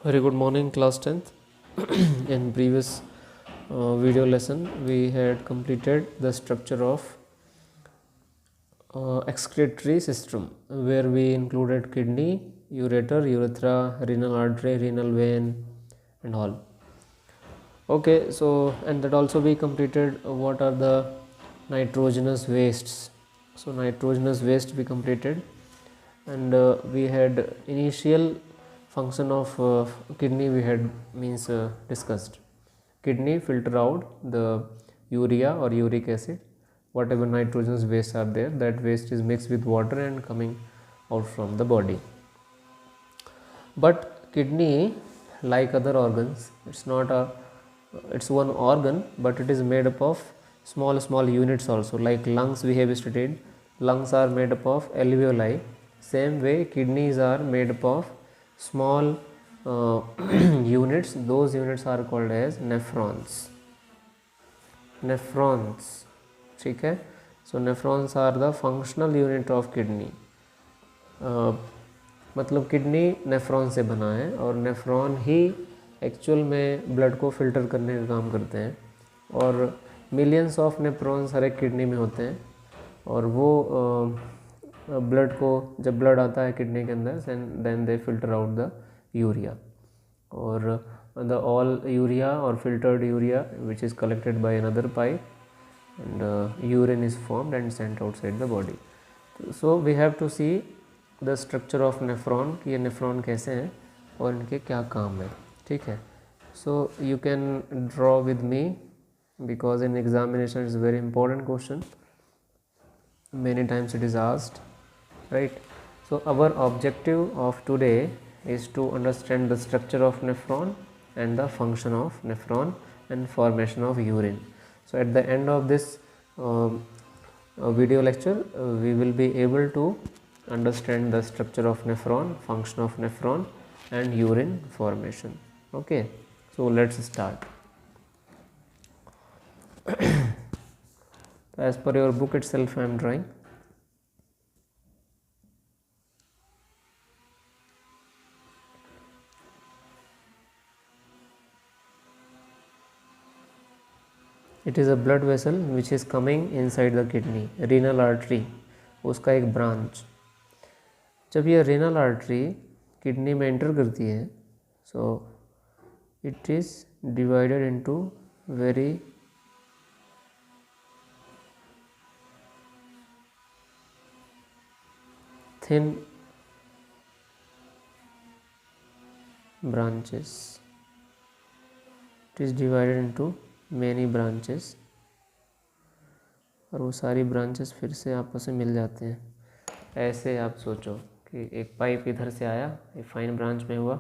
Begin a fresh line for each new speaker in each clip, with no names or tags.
Very good morning, class 10th. In previous video lesson, we had completed the structure of excretory system, where we included kidney, ureter, urethra, renal artery, renal vein, and all. Okay, so and that also we completed what are the nitrogenous wastes. So nitrogenous waste we completed, and we had initial function of kidney we had discussed. Kidney filter out the urea or uric acid, whatever nitrogenous waste are there, that waste is mixed with water and coming out from the body. But kidney, like other organs, it's one organ, but it is made up of small units also. Like lungs we have studied, lungs are made up of alveoli. Same way kidneys are made up of small units. Those units are called as nephrons. ठीक है. So nephrons are the functional unit of kidney. मतलब kidney nephron से बना है, और nephron ही actual में blood को filter करने का काम करते हैं, और मिलियंस ऑफ नेफ्रॉन्स हर एक किडनी में होते हैं, और वो ब्लड को, जब ब्लड आता है किडनी के अंदर, then they filter out the urea, और द ऑल यूरिया और filtered urea which is collected by another pipe, and urine is formed and sent outside the body. So we have to see the structure of nephron, कि ये nephron कैसे हैं और इनके क्या काम है. ठीक है. So you can draw with me, because in examination it's a very important question, many times it is asked, right? So our objective of today is to understand the structure of nephron and the function of nephron and formation of urine. So at the end of this video lecture, we will be able to understand the structure of nephron, function of nephron, and urine formation. Okay, so let's start. As per your book itself, I am drawing. It is a blood vessel which is coming inside the kidney, renal artery, उसका एक branch. जब ये renal artery kidney में enter करती है, so it is divided into very thin branches. It is divided into many branches, और वो सारी ब्रांचेस फिर से आपस में मिल जाते हैं. ऐसे आप सोचो कि एक पाइप इधर से आया, एक फाइन ब्रांच में हुआ,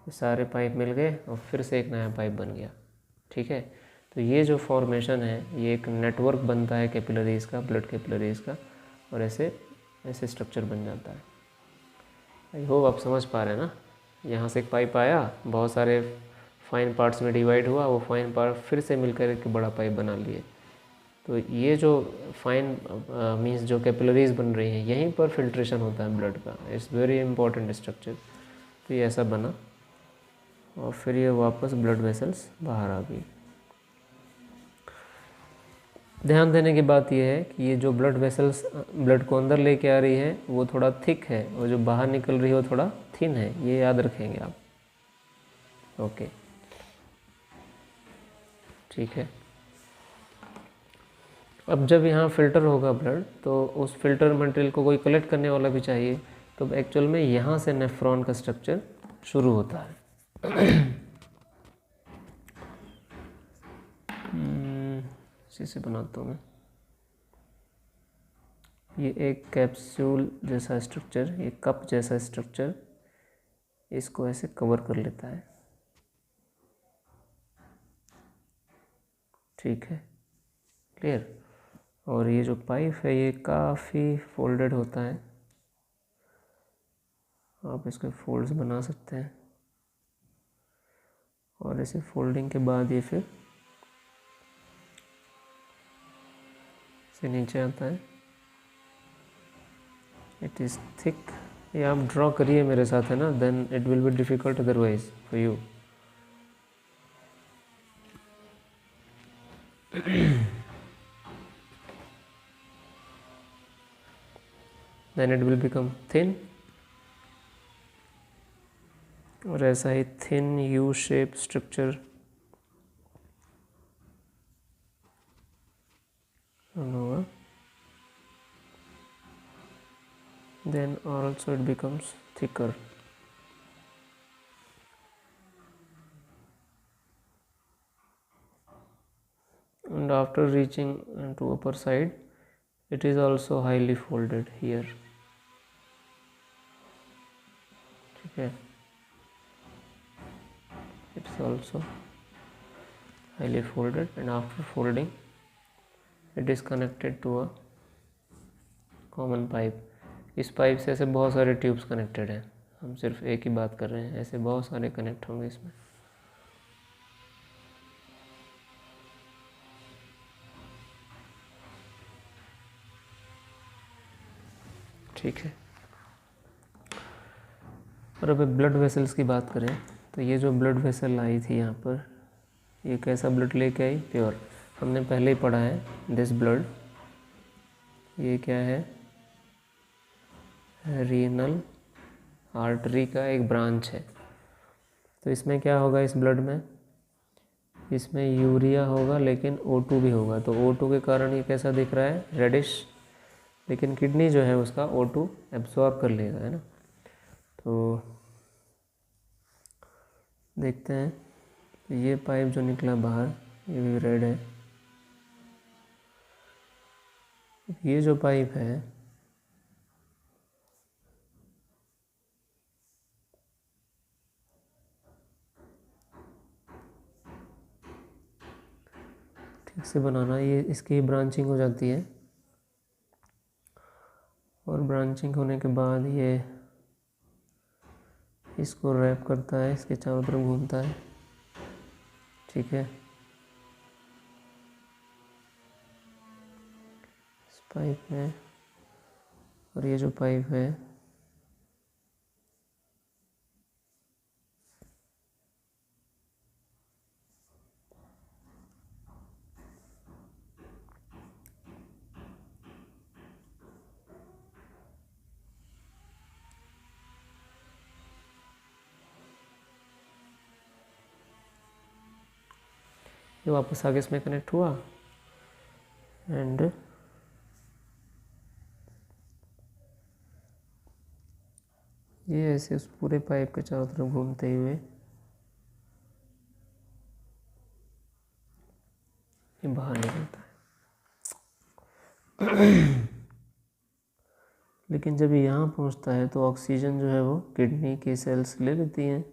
ये सारे पाइप मिल गए और फिर से एक नया पाइप बन गया. ठीक है. तो ये जो फॉर्मेशन है, ये एक नेटवर्क बनता है कैपिलरीज़ का, ब्लड कैपिलरीज़ का, और ऐसे ऐसे स्ट्रक्चर बन जाता है. आई होप आप समझ पा रहे हैं ना. यहाँ से एक पाइप आया, बहुत सारे फाइन पार्ट्स में डिवाइड हुआ, वो फाइन पार्ट फिर से मिलकर एक बड़ा पाइप बना लिए. तो ये जो फाइन मीन्स जो कैपिलरीज बन रही हैं, यहीं पर फिल्ट्रेशन होता है ब्लड का. It's very important structure. तो ये ऐसा बना, और फिर ये वापस ब्लड वेसल्स बाहर आ गई. ध्यान देने की बात यह है कि ये जो ब्लड वेसल्स ब्लड को अंदर लेके आ रही है, वो थोड़ा थिक है, और जो बाहर निकल रही है वो थोड़ा थिन है. ये याद रखेंगे आप. ओके, ठीक है. अब जब यहाँ फ़िल्टर होगा ब्लड, तो उस फिल्टर मटेरियल को कोई कलेक्ट करने वाला भी चाहिए. तो एक्चुअल में यहाँ से नेफ्रॉन का स्ट्रक्चर शुरू होता है. इसी से बनाता हूँ मैं. ये एक कैप्सूल जैसा स्ट्रक्चर, ये कप जैसा स्ट्रक्चर, इसको ऐसे कवर कर लेता है. ठीक है, क्लियर. और ये जो पाइप है, ये काफ़ी फोल्डेड होता है. आप इसके फोल्ड्स बना सकते हैं, और ऐसे फोल्डिंग के बाद ये फिर से नीचे आता है. इट इज़ थिक ये आप ड्रॉ करिए मेरे साथ, है ना, then it will be difficult otherwise for you. Then it will become thin, और ऐसा ही थिन यू शेप स्ट्रक्चर होगा। Then also it becomes thicker. And after reaching to upper side, it is also highly folded here. Okay, it's also highly folded, and after folding it is connected to a common pipe. इस pipe से ऐसे बहुत सारे tubes connected हैं, हम सिर्फ एक ही बात कर रहे हैं, ऐसे बहुत सारे कनेक्ट होंगे इसमें। ठीक है, और अब ब्लड वेसल्स की बात करें तो ये जो ब्लड वेसल आई थी यहाँ पर, ये कैसा ब्लड लेके आई? प्योर। हमने पहले ही पढ़ा है दिस ब्लड, ये क्या है? रीनल आर्टरी का एक ब्रांच है। तो इसमें क्या होगा इस ब्लड में? इसमें यूरिया होगा लेकिन O2 भी होगा, तो O2 के कारण ये कैसा दिख रहा है? रेडिश। लेकिन किडनी जो है उसका O2 एब्जॉर्ब कर लेगा, है ना। तो देखते हैं, ये पाइप जो निकला बाहर ये भी रेड है। ये जो पाइप है ठीक से बनाना, ये इसकी ब्रांचिंग हो जाती है, और ब्रांचिंग होने के बाद ये इसको रैप करता है, इसके चारों तरफ घूमता है। ठीक है, इस पाइप में, और ये जो पाइप है ये वापस आगे इसमें कनेक्ट हुआ, एंड ये ऐसे उस पूरे पाइप के चारों तरफ घूमते हुए ये बाहर निकलता है। लेकिन जब ये यहाँ पहुँचता है तो ऑक्सीजन जो है वो किडनी की सेल्स ले लेती हैं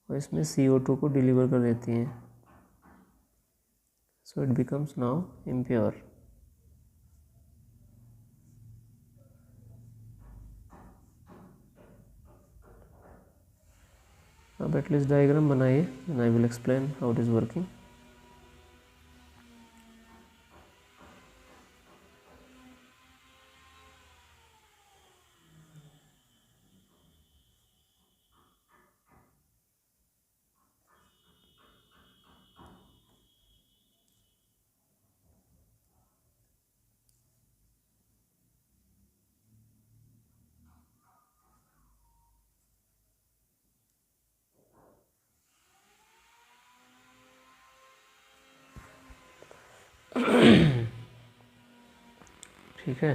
और इसमें CO2 को डिलीवर कर देती हैं, so it becomes now impure. अब एटलीस्ट डायग्राम बनाइए and I will explain how it is working. ठीक है,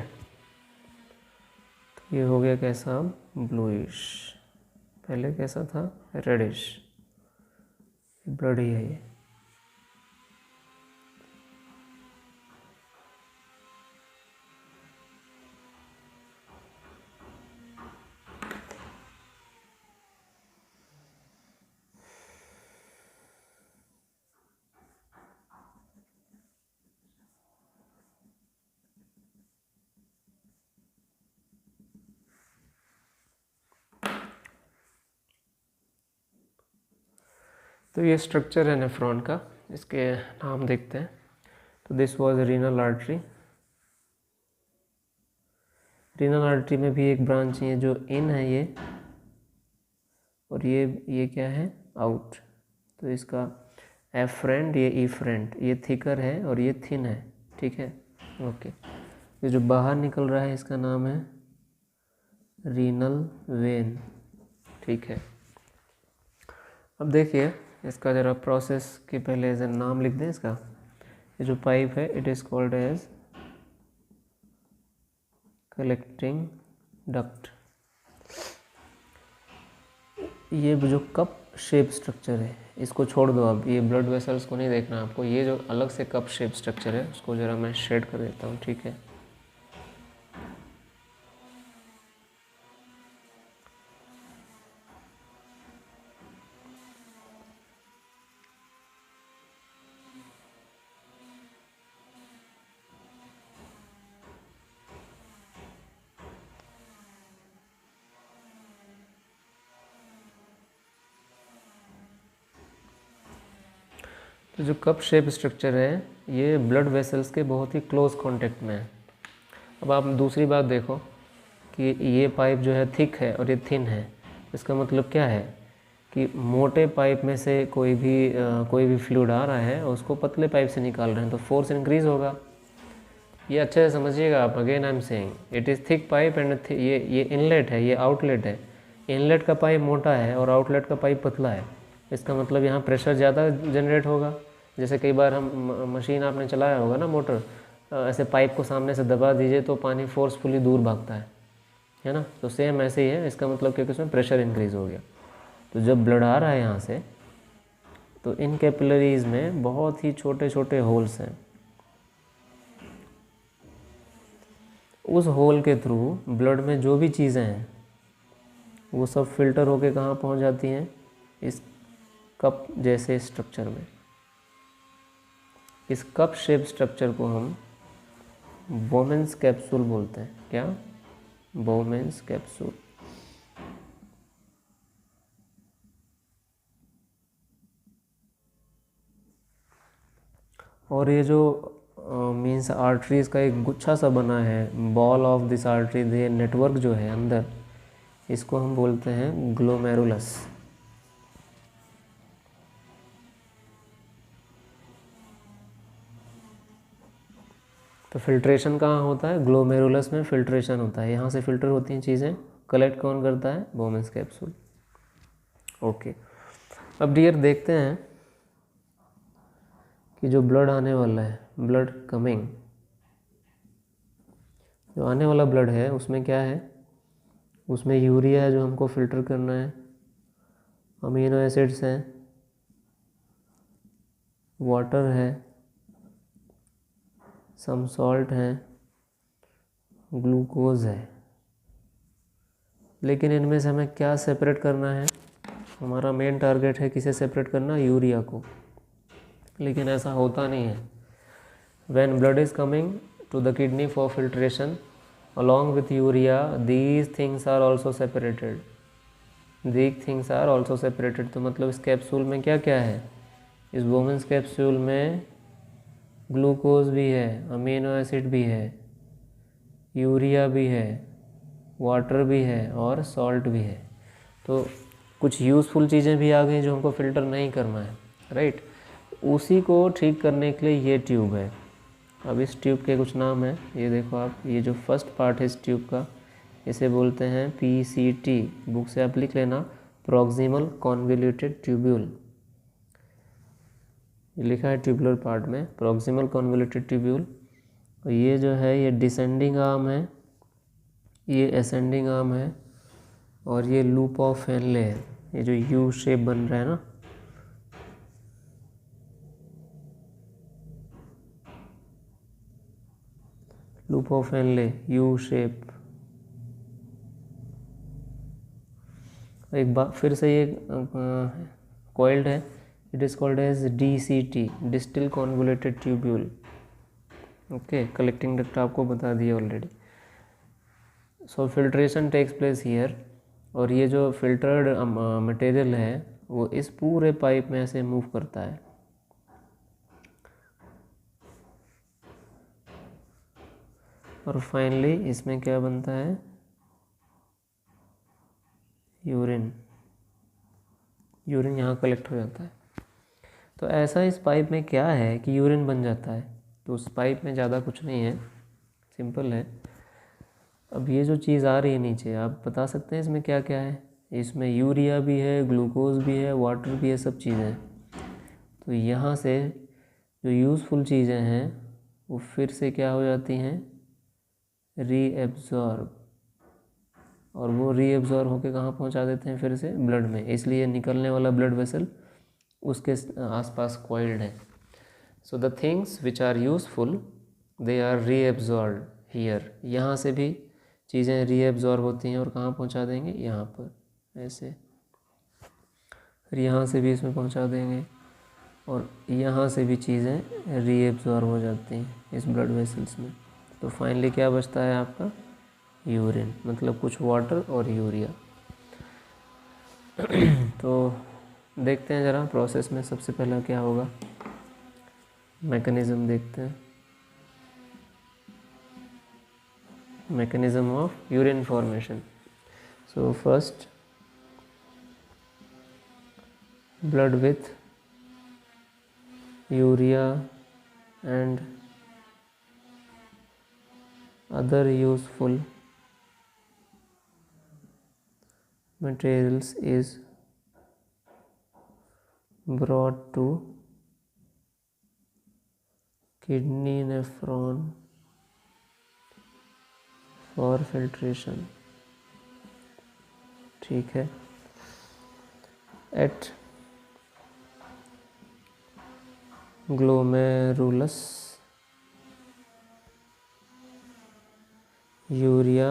तो ये हो गया कैसा? ब्लूइश। पहले कैसा था? रेडिश। ब्लड ही है ये। तो ये स्ट्रक्चर है नेफ्रॉन का, इसके नाम देखते हैं। तो this was renal artery, renal artery में भी एक ब्रांच है जो इन है ये, और ये क्या है, आउट। तो इसका एफरेंट, ये इफरेंट, ये थिकर है और ये थिन है, ठीक है, ओके। ये जो बाहर निकल रहा है इसका नाम है रीनल वेन, ठीक है। अब देखिए इसका ज़रा प्रोसेस के पहले ऐसे नाम लिख दें इसका। ये जो पाइप है it is called as collecting duct. ये जो कप शेप स्ट्रक्चर है इसको छोड़ दो, अब ये ब्लड वेसल्स को नहीं देखना आपको, ये जो अलग से कप शेप स्ट्रक्चर है उसको ज़रा मैं शेड कर देता हूँ, ठीक है। तो जो कप शेप स्ट्रक्चर है ये ब्लड वेसल्स के बहुत ही क्लोज कांटेक्ट में है। अब आप दूसरी बात देखो कि ये पाइप जो है थिक है और ये थिन है, इसका मतलब क्या है कि मोटे पाइप में से कोई भी फ्लूइड आ रहा है उसको पतले पाइप से निकाल रहे हैं तो फोर्स इंक्रीज होगा। ये अच्छे से समझिएगा आप, again I am saying it is thick pipe and ये इनलेट है, ये आउटलेट है। इनलेट का पाइप मोटा है और आउटलेट का पाइप पतला है, इसका मतलब यहाँ प्रेशर ज़्यादा जनरेट होगा। जैसे कई बार हम मशीन आपने चलाया होगा ना, मोटर, ऐसे पाइप को सामने से दबा दीजिए तो पानी फोर्सफुली दूर भागता है ना। तो सेम ऐसे ही है, इसका मतलब क्योंकि उसमें प्रेशर इंक्रीज़ हो गया। तो जब ब्लड आ रहा है यहाँ से तो इन कैपिलरीज में बहुत ही छोटे छोटे होल्स हैं। उस होल के थ्रू ब्लड में जो भी चीज़ें हैं वो सब फिल्टर होके कहाँ पहुँच जाती हैं, इस कप जैसे स्ट्रक्चर में। इस कप शेप स्ट्रक्चर को हम बोमेंस कैप्सूल बोलते हैं। क्या? बोमेंस कैप्सूल। और ये जो मीन्स आर्टरीज़ का एक गुच्छा सा बना है, बॉल ऑफ दिस आर्टरी, ये नेटवर्क जो है अंदर, इसको हम बोलते हैं ग्लोमेरुलस। तो फिल्ट्रेशन कहाँ होता है? ग्लोमेरुलस में फिल्ट्रेशन होता है, यहाँ से फिल्टर होती हैं चीज़ें। कलेक्ट कौन करता है? बोमेंस कैप्सूल। ओके, अब डियर देखते हैं कि जो ब्लड आने वाला है, ब्लड कमिंग, जो आने वाला ब्लड है उसमें क्या है? उसमें यूरिया है जो हमको फिल्टर करना है, अमीनो एसिड्स हैं, वाटर है, सम सॉल्ट है, ग्लूकोज है। लेकिन इनमें से हमें क्या सेपरेट करना है? हमारा मेन टारगेट है किसे सेपरेट करना? यूरिया को। लेकिन ऐसा होता नहीं है। When blood is coming to the kidney for filtration along with urea, these things are also separated. These things are also separated. तो मतलब इस कैप्सूल में क्या क्या है? इस वोमेंस कैप्सूल में ग्लूकोज भी है, अमीनो एसिड भी है, यूरिया भी है, वाटर भी है और सॉल्ट भी है। तो कुछ यूज़फुल चीज़ें भी आ गई जो हमको फ़िल्टर नहीं करना है, राइट। उसी को ठीक करने के लिए ये ट्यूब है। अब इस ट्यूब के कुछ नाम हैं, ये देखो आप, ये जो फर्स्ट पार्ट है इस ट्यूब का, इसे बोलते हैं PCT। बुक से आप लिख लेना, प्रॉक्सिमल कॉन्वोल्यूटेड ट्यूब्यूल। ये लिखा है ट्यूबुलर पार्ट में, प्रॉक्सिमल कॉन्वोल्यूटेड ट्यूब्यूल। और ये जो है ये डिसेंडिंग आर्म है, ये असेंडिंग आर्म है, और ये लूप ऑफ हेनले है। ये जो यू शेप बन रहा है ना, loop of Henle, U shape. एक बार फिर से ये कॉइल्ड है, it is called as DCT, distal convoluted tubule. Okay, collecting duct आपको बता दिया already. So filtration takes place here, और ये जो फिल्टर्ड मटेरियल है वो इस पूरे पाइप में ऐसे मूव करता है। और फाइनली इसमें क्या बनता है, यूरिन। यूरिन यहाँ कलेक्ट हो जाता है। तो ऐसा इस पाइप में क्या है कि यूरिन बन जाता है। तो उस पाइप में ज़्यादा कुछ नहीं है, सिंपल है। अब ये जो चीज़ आ रही है नीचे, आप बता सकते हैं इसमें क्या क्या है। इसमें यूरिया भी है, ग्लूकोज भी है, वाटर भी है, सब चीज़ें हैं। तो यहाँ से जो यूज़फुल चीज़ें हैं वो फिर से क्या हो जाती हैं, रीएब्जॉर्ब। और वो रीएब्जॉर्ब होकर कहाँ पहुँचा देते हैं, फिर से ब्लड में। इसलिए निकलने वाला ब्लड वेसल उसके आसपास कॉइल्ड है। So the things which are useful they are reabsorb here. यहाँ से भी चीज़ें रीएब्जॉर्ब होती हैं और कहाँ पहुँचा देंगे, यहाँ पर ऐसे। फिर यहाँ से भी इसमें पहुँचा देंगे और यहाँ से भी चीज़ें रीएब्जॉर्ब हो जाती हैं इस ब्लड वेसल्स में। तो फाइनली क्या बचता है आपका, यूरिन, मतलब कुछ वाटर और यूरिया। तो देखते हैं ज़रा प्रोसेस में सबसे पहला क्या होगा, मैकेनिज़्म देखते हैं। mechanism of urine formation. So first, blood with urea and other useful materials is brought to kidney nephron for filtration. ठीक है। At glomerulus, urea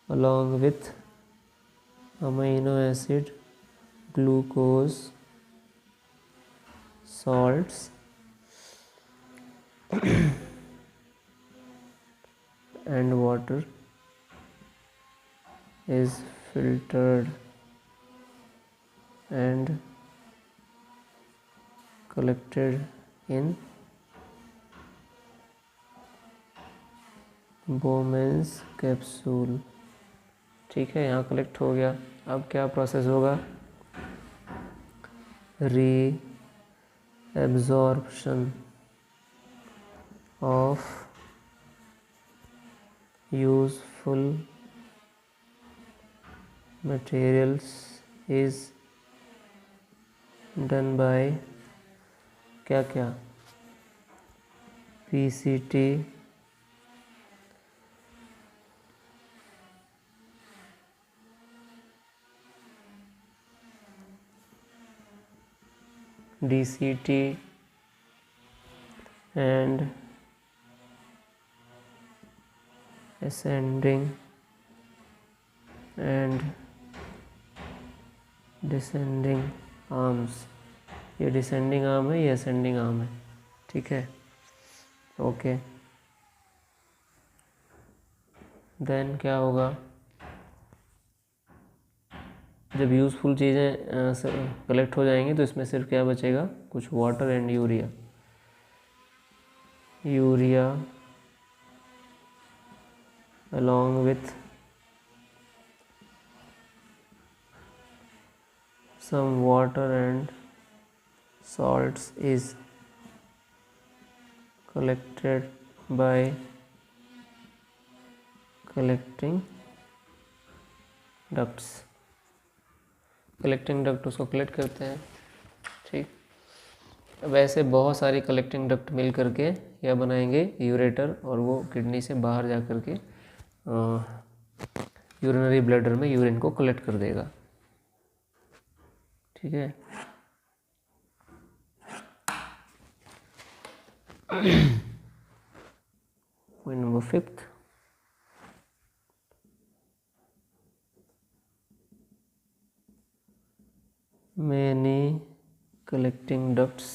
along with amino acid, glucose, salts and water is filtered and collected in Bowman's capsule। ठीक है, यहाँ collect हो गया। अब क्या process होगा, reabsorption of useful materials is done by क्या क्या, PCT, DCT and ascending and descending arms. ये डिसेंडिंग आर्म है, ये असेंडिंग आर्म है। ठीक है, ओके। देन क्या होगा, जब यूज़फुल चीज़ें कलेक्ट हो जाएंगी तो इसमें सिर्फ क्या बचेगा, कुछ water and urea. Urea along with some water and salts is collected by collecting ducts। Collecting duct उसको कलेक्ट करते हैं। ठीक, अब ऐसे बहुत सारी कलेक्टिंग डक्ट मिल करके क्या बनाएंगे, यूरेटर, और वो किडनी से बाहर जा कर के यूरिनरी ब्लैडर में यूरिन को कलेक्ट कर देगा। ठीक है, point number 5, many collecting ducts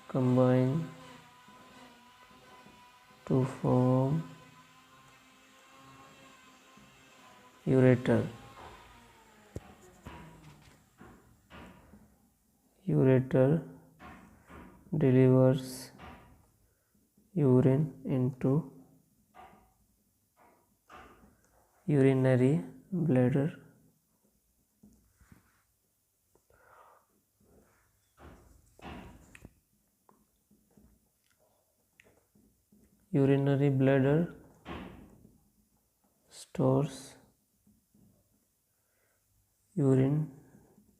combine to form ureter। Ureter delivers urine into urinary bladder. Urinary bladder stores urine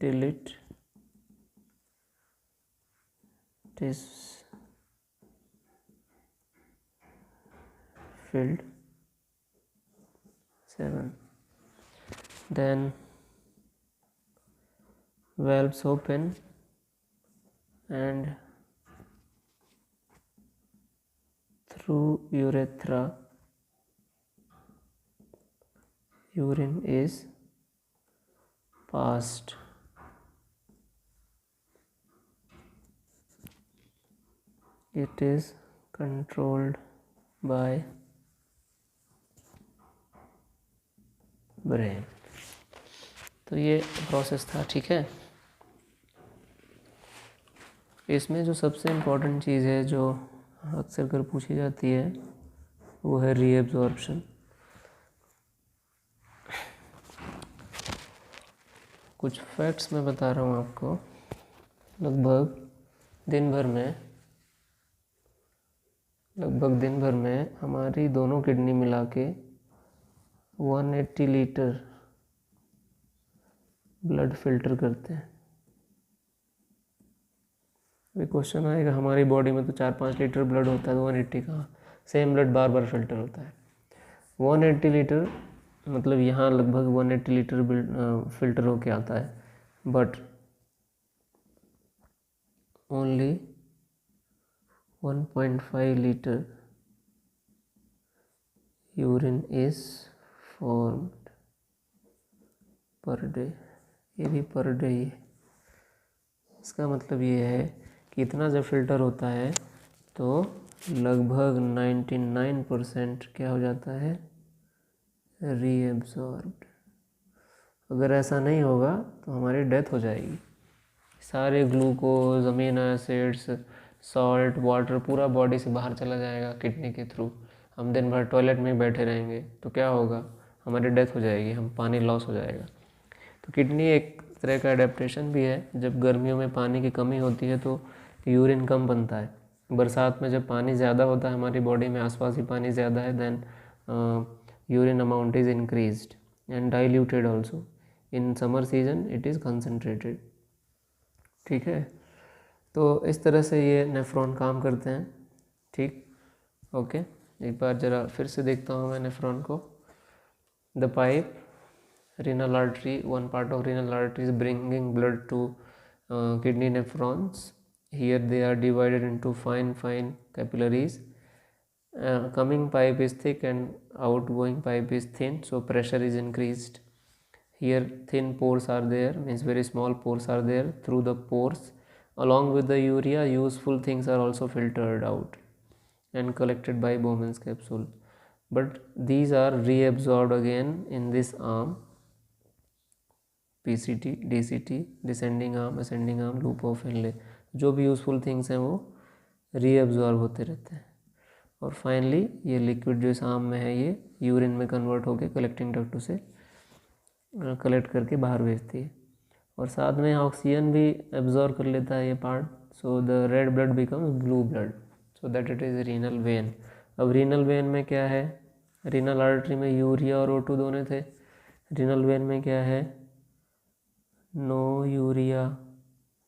till it is filled. 7. Then valves open and through urethra urine is passed. It is controlled by brain. तो ये process था, ठीक है। इसमें जो सबसे important चीज़ है जो अक्सर कर पूछी जाती है वो है रीएब्जॉर्प्शन। कुछ फैक्ट्स मैं बता रहा हूँ आपको। लगभग दिन भर में हमारी दोनों किडनी मिला के 180 लीटर ब्लड फिल्टर करते हैं। अभी क्वेश्चन आएगा, हमारी बॉडी में तो 4-5 लीटर ब्लड होता है, तो 180 कहाँ? सेम ब्लड बार बार फिल्टर होता है। 180 लीटर मतलब यहाँ लगभग 180 लीटर फिल्टर होके आता है, but only 1.5 litre urine is formed per day. ये भी पर डे ही है। इसका मतलब ये है कि इतना जब फिल्टर होता है तो लगभग 99% क्या हो जाता है? रीएब्सॉर्ब्ड। अगर ऐसा नहीं होगा तो हमारी डेथ हो जाएगी। सारे glucose, amino acids, salt, water पूरा बॉडी से बाहर चला जाएगा किडनी के थ्रू। हम दिन भर टॉयलेट में बैठे रहेंगे तो क्या होगा? हमारी डेथ हो जाएगी, हम पानी लॉस हो जाएगा। तो किडनी एक तरह का एडेप्टेशन भी है। जब गर्मियों में पानी की कमी होती है तो यूरिन कम बनता है। बरसात में जब पानी ज़्यादा होता है हमारी बॉडी में, आसपास ही पानी ज़्यादा है, then urine amount is increased and diluted also. In summer season it is concentrated, ठीक है। तो इस तरह से ये नेफ्रॉन काम करते हैं, ठीक, ओके। एक बार ज़रा फिर से देखता हूँ मैं नेफ्रॉन को। The pipe, renal artery, one part of renal artery is bringing blood to kidney nephrons. Here they are divided into fine capillaries. Coming pipe is thick and outgoing pipe is thin, so pressure is increased. Here thin pores are there, means very small pores are there. Through the pores, along with the urea, useful things are also filtered out and collected by Bowman's capsule. But these are reabsorbed again in this arm, PCT, DCT, descending arm, ascending arm, loop of Henley. जो भी useful things हैं वो reabsorb होते रहते हैं। और finally ये liquid जो इस आर्म में है ये यूरिन में कन्वर्ट होकर कलेक्टिंग डक्ट से कलेक्ट करके बाहर भेजती है। और साथ में ऑक्सीजन भी एब्जॉर्ब कर लेता है ये part. So the red blood becomes blue blood, so that it is renal vein. अब रीनल वेन में क्या है? रीनल आर्टरी में यूरिया और O2 दोनों थे। रीनल वेन में क्या है? नो यूरिया,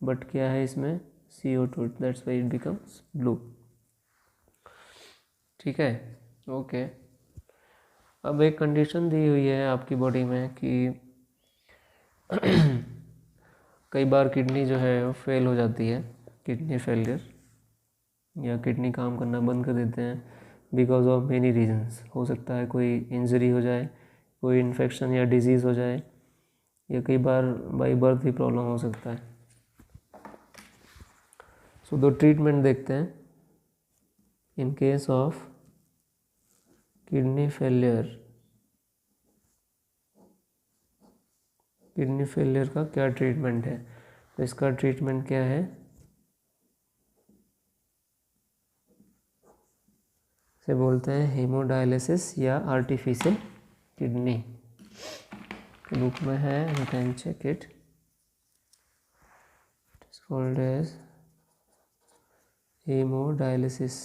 बट क्या है इसमें? CO2, that's why it becomes blue, ठीक है, ओके। अब एक कंडीशन दी हुई है आपकी बॉडी में कि कई बार किडनी जो है वो फेल हो जाती है, किडनी फेलियर, या किडनी काम करना बंद कर देते हैं बिकॉज ऑफ मेनी रीजंस। हो सकता है कोई इंजरी हो जाए, कोई इन्फेक्शन या डिजीज़ हो जाए, या कई बार बाई बर्थ भी प्रॉब्लम हो सकता है। सो दो ट्रीटमेंट देखते हैं in case of kidney failure. Kidney failure का क्या ट्रीटमेंट है? तो इसका ट्रीटमेंट क्या है? इसे बोलते हैं हेमोडायलिसिस या आर्टिफिशियल किडनी। बुक में है, you can check it. It is called as hemodialysis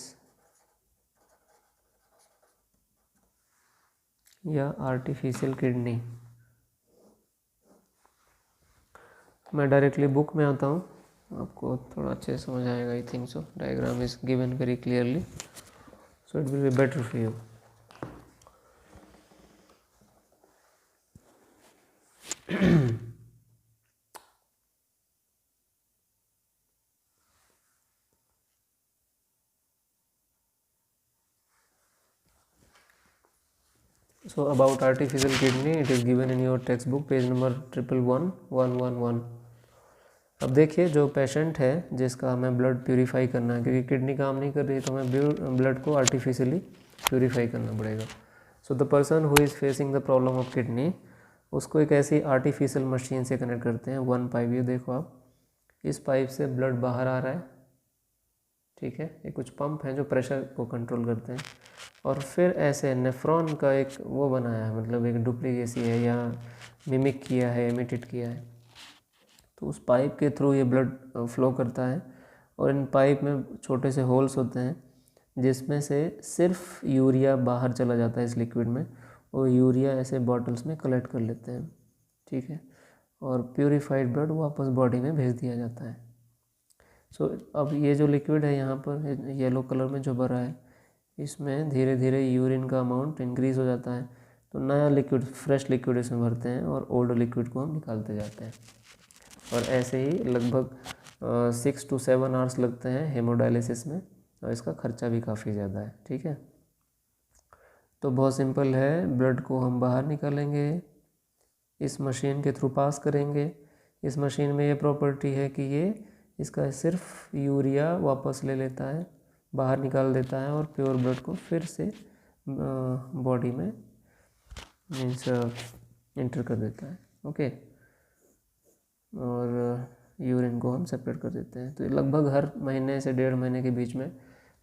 या आर्टिफिशियल किडनी। मैं डायरेक्टली बुक में आता हूँ, आपको थोड़ा अच्छे से समझ आएगा। I think so diagram is given very clearly, so it will be better for you. So about artificial kidney, it is given in your textbook page number 111111। अब देखिए, जो पेशेंट है जिसका हमें ब्लड प्यूरिफाई करना है, क्योंकि किडनी काम नहीं कर रही तो हमें ब्लड को आर्टिफिशियली प्यूरिफाई करना पड़ेगा। So the person who is facing the problem of kidney, उसको एक ऐसी आर्टिफिशियल मशीन से कनेक्ट करते हैं। वन पाइप, ये देखो आप, इस पाइप से ब्लड बाहर आ रहा है, ठीक है। ये कुछ पंप हैं जो प्रेशर को कंट्रोल करते हैं, और फिर ऐसे नेफ्रॉन का एक वो बनाया है, मतलब एक डुप्लीकेसी है या मिमिक किया है, इमिटेट किया है। तो उस पाइप के थ्रू ये ब्लड फ्लो करता है, और इन पाइप में छोटे से होल्स होते हैं जिसमें से सिर्फ यूरिया बाहर चला जाता है इस लिक्विड में, और यूरिया ऐसे बॉटल्स में कलेक्ट कर लेते हैं, ठीक है। और प्यूरिफाइड ब्लड वापस बॉडी में भेज दिया जाता है। सो अब ये जो लिक्विड है यहाँ पर येलो कलर में जो भरा है, इसमें धीरे धीरे यूरिन का अमाउंट इंक्रीज़ हो जाता है, तो नया लिक्विड, फ्रेश लिक्विड इसमें भरते हैं और ओल्ड लिक्विड को हम निकालते जाते हैं। और ऐसे ही लगभग 6 to 7 आवर्स लगते हैं हेमोडायलिसिस में, और इसका खर्चा भी काफ़ी ज़्यादा है, ठीक है। तो बहुत सिंपल है, ब्लड को हम बाहर निकालेंगे, इस मशीन के थ्रू पास करेंगे। इस मशीन में ये प्रॉपर्टी है कि ये इसका सिर्फ यूरिया वापस ले लेता है, बाहर निकाल देता है, और प्योर ब्लड को फिर से बॉडी में मीन्स इंटर कर देता है, ओके। और यूरिन को हम सेपरेट कर देते हैं। तो लगभग हर महीने से 1.5 महीने के बीच में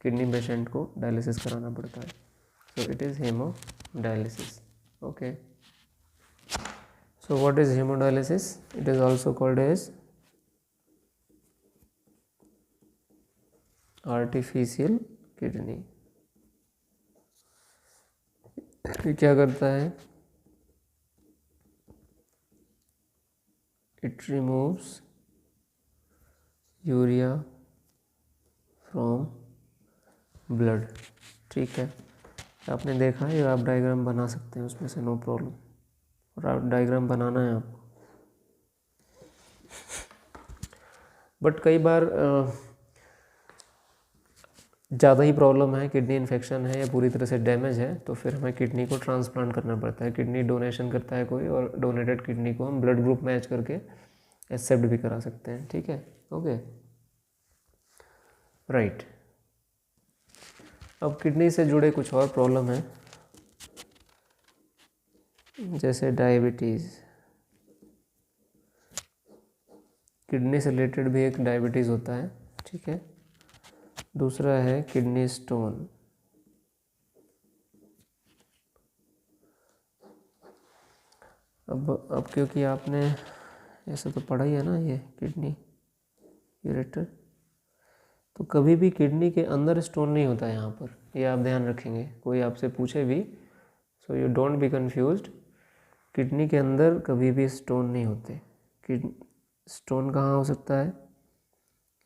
किडनी पेशेंट को डायलिसिस कराना पड़ता है। So it is hemodialysis, okay. So what is hemodialysis? It is also called as artificial kidney. ये क्या करता है? It removes urea from blood, ठीक है। आपने देखा है, आप डायग्राम बना सकते हैं उसमें से, नो प्रॉब्लम। और आप डायग्राम बनाना है आपको। बट कई बार ज़्यादा ही प्रॉब्लम है, किडनी इन्फेक्शन है या पूरी तरह से डैमेज है, तो फिर हमें किडनी को ट्रांसप्लांट करना पड़ता है। किडनी डोनेशन करता है कोई, और डोनेटेड किडनी को हम ब्लड ग्रुप मैच करके एक्सेप्ट भी करा सकते हैं, ठीक है, ओके, राइट। अब किडनी से जुड़े कुछ और प्रॉब्लम है, जैसे डायबिटीज़। किडनी से रिलेटेड भी एक डायबिटीज़ होता है, ठीक है। दूसरा है किडनी स्टोन। अब क्योंकि आपने ऐसे तो पढ़ा ही है ना, ये किडनी यूरेटर, तो कभी भी किडनी के अंदर स्टोन नहीं होता है यहाँ पर, ये आप ध्यान रखेंगे। कोई आपसे पूछे भी, so you don't be confused, kidney के अंदर कभी भी स्टोन नहीं होते। स्टोन कहाँ हो सकता है?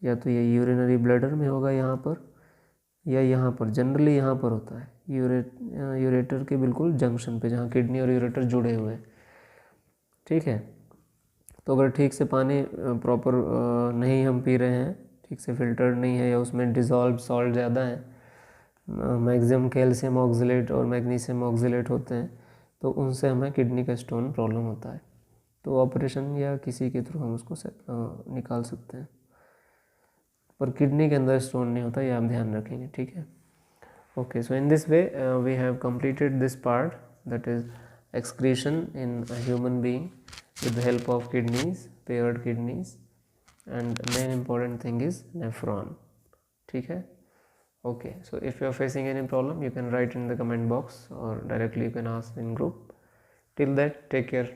या तो ये यूरिनरी ब्लैडर में होगा यहाँ पर, या यहाँ पर, जनरली यहाँ पर होता है, यूरेटर के बिल्कुल जंक्शन पे, जहाँ किडनी और यूरेटर जुड़े हुए हैं, ठीक है। तो अगर ठीक से पानी प्रॉपर नहीं हम पी रहे हैं, ठीक से फिल्टर्ड नहीं है, या उसमें डिज़ोल्व सॉल्ट ज़्यादा है, मैक्सिमम कैल्शियम ऑक्सलेट और मैग्नीशियम ऑक्सलेट होते हैं, तो उनसे हमें किडनी का स्टोन प्रॉब्लम होता है। तो ऑपरेशन या किसी के थ्रू हम उसको निकाल सकते हैं, पर किडनी के अंदर स्टोन नहीं होता, ये आप ध्यान रखेंगे, ठीक है, okay. So in this way we have completed this part, that is excretion in a human being with the help of kidneys, paired kidneys, and main important thing is nephron, ठीक है, Okay, so if you are facing any problem, you can write in the comment box or directly you can ask in group. Till that, take care.